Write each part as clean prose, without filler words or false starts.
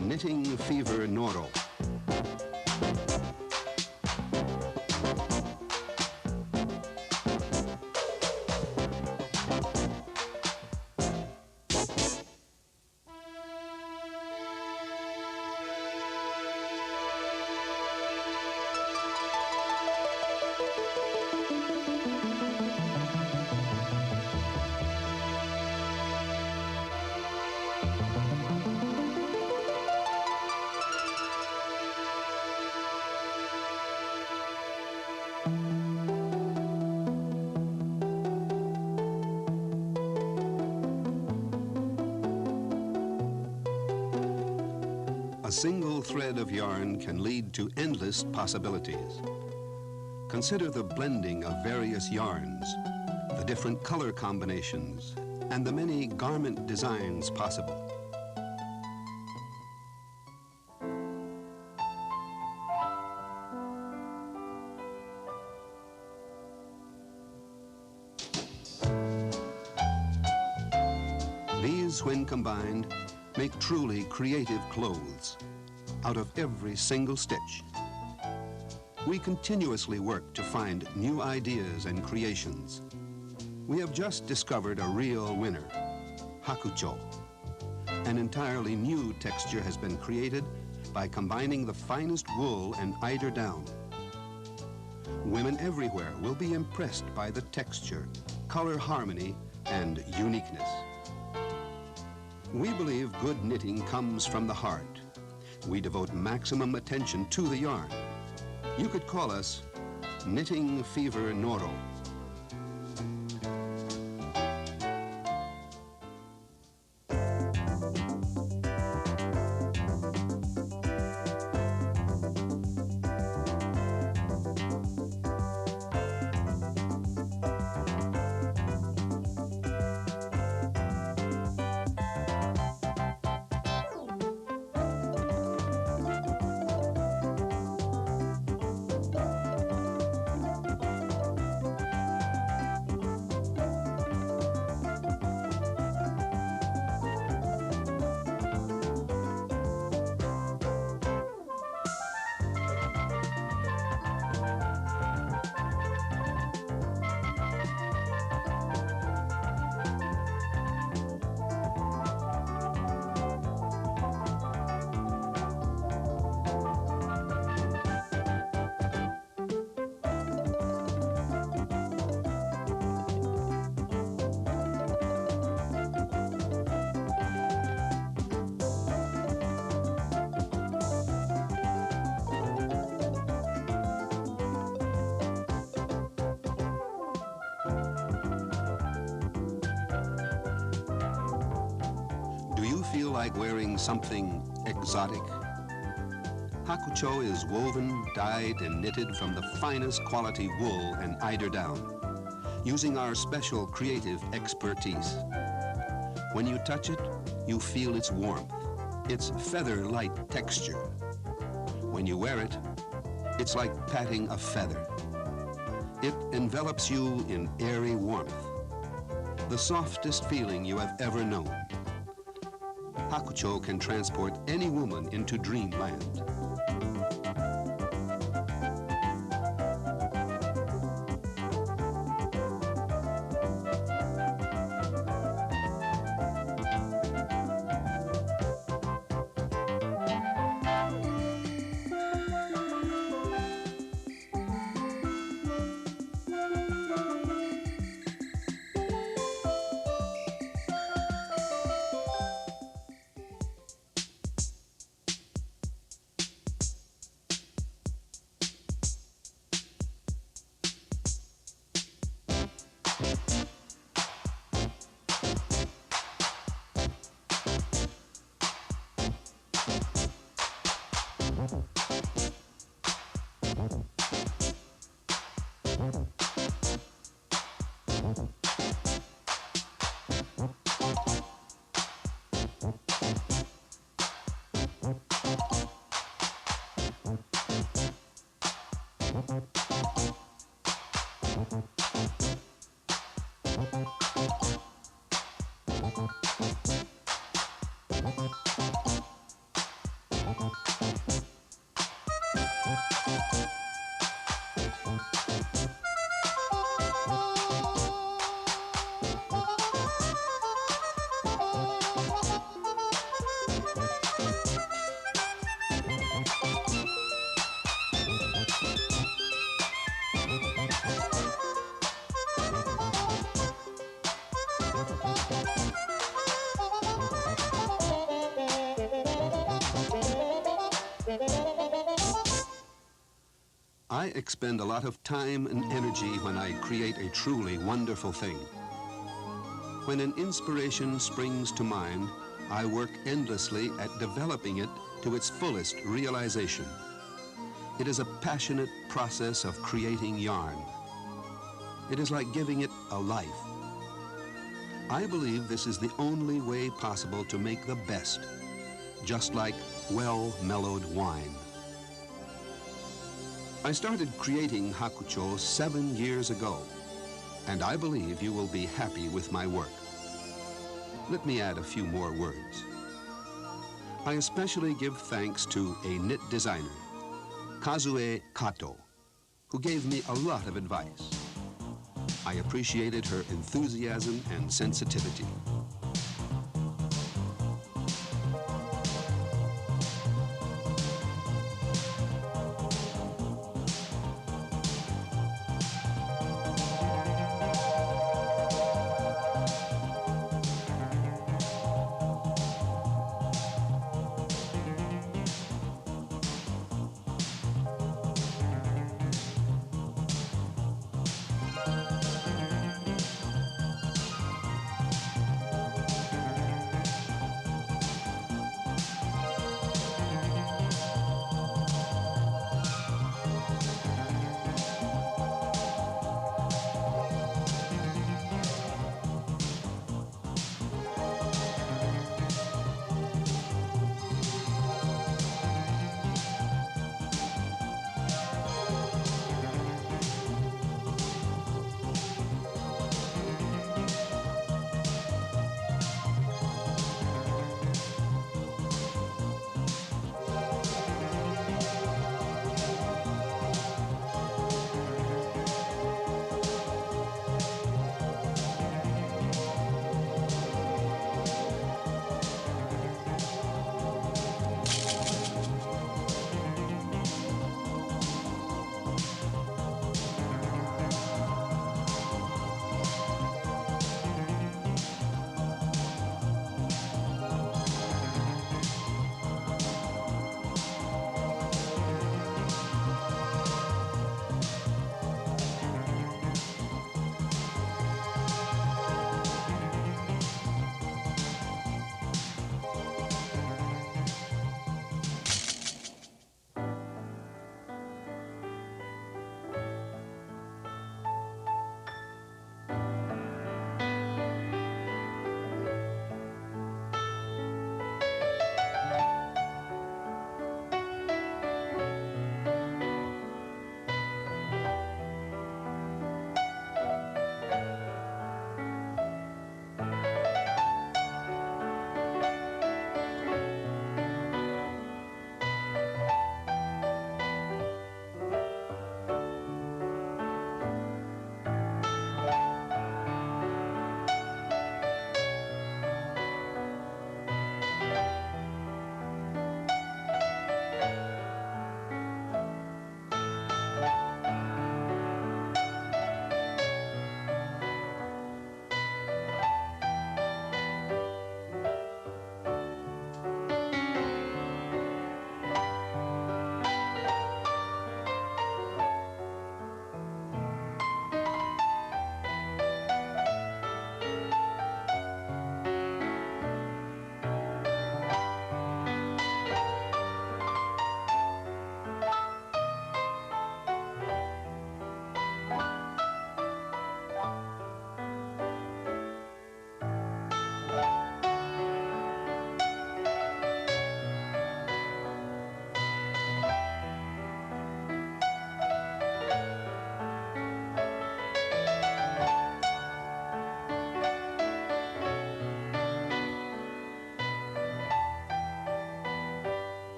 Knitting Fever Noro. A single thread of yarn can lead to endless possibilities. Consider the blending of various yarns, the different color combinations, and the many garment designs possible. These, when combined, make truly creative clothes out of every single stitch. We continuously work to find new ideas and creations. We have just discovered a real winner, hakucho. An entirely new texture has been created by combining the finest wool and eider down. Women everywhere will be impressed by the texture, color harmony, and uniqueness. We believe good knitting comes from the heart. We devote maximum attention to the yarn. You could call us Knitting Fever Noro. Feel like wearing something exotic? Hakucho is woven, dyed, and knitted from the finest quality wool and eider down, using our special creative expertise. When you touch it, you feel its warmth, its feather-light texture. When you wear it, it's like patting a feather. It envelops you in airy warmth, the softest feeling you have ever known. Hakucho can transport any woman into dreamland. I expend a lot of time and energy when I create a truly wonderful thing. When an inspiration springs to mind, I work endlessly at developing it to its fullest realization. It is a passionate process of creating yarn. It is like giving it a life. I believe this is the only way possible to make the best, just like well-mellowed wine. I started creating hakucho 7 years ago, and I believe you will be happy with my work. Let me add a few more words. I especially give thanks to a knit designer, Kazue Kato, who gave me a lot of advice. I appreciated her enthusiasm and sensitivity.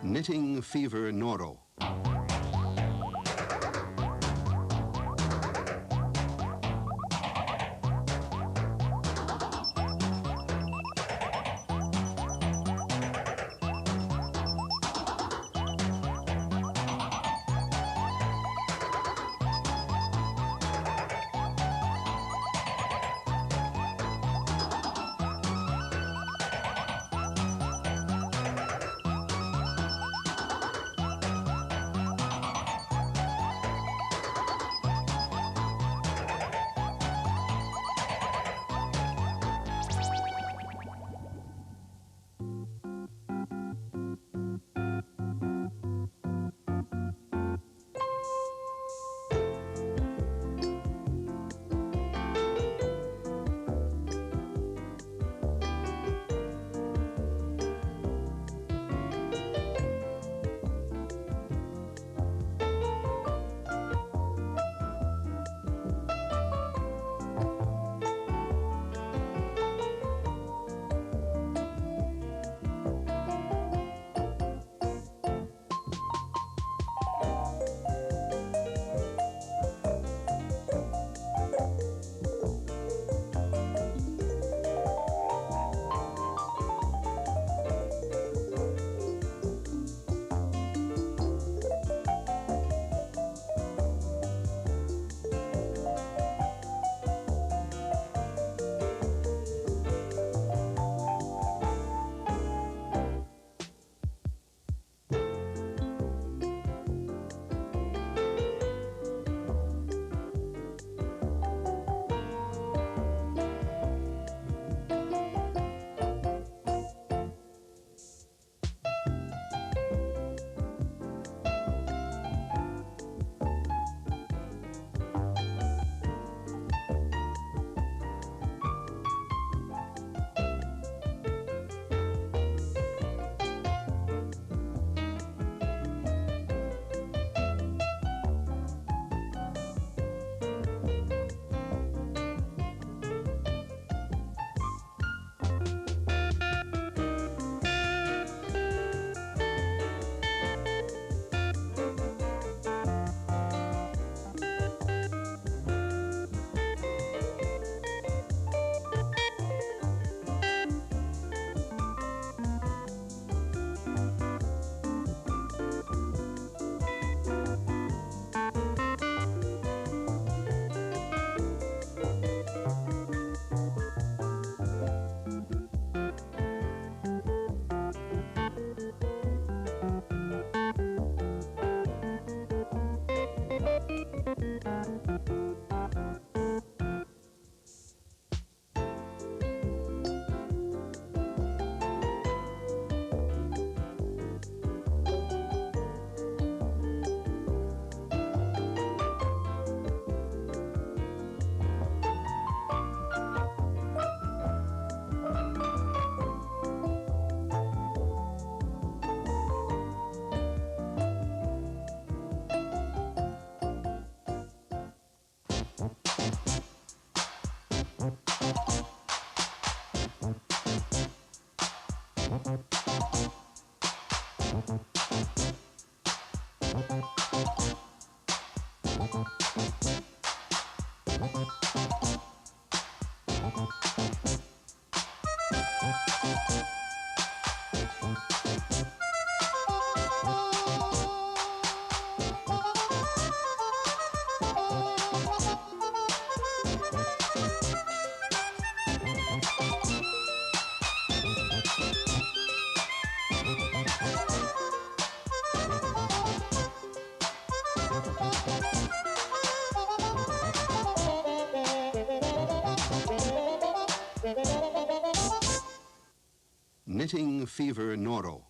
Knitting Fever Noro. Knitting Fever Noro.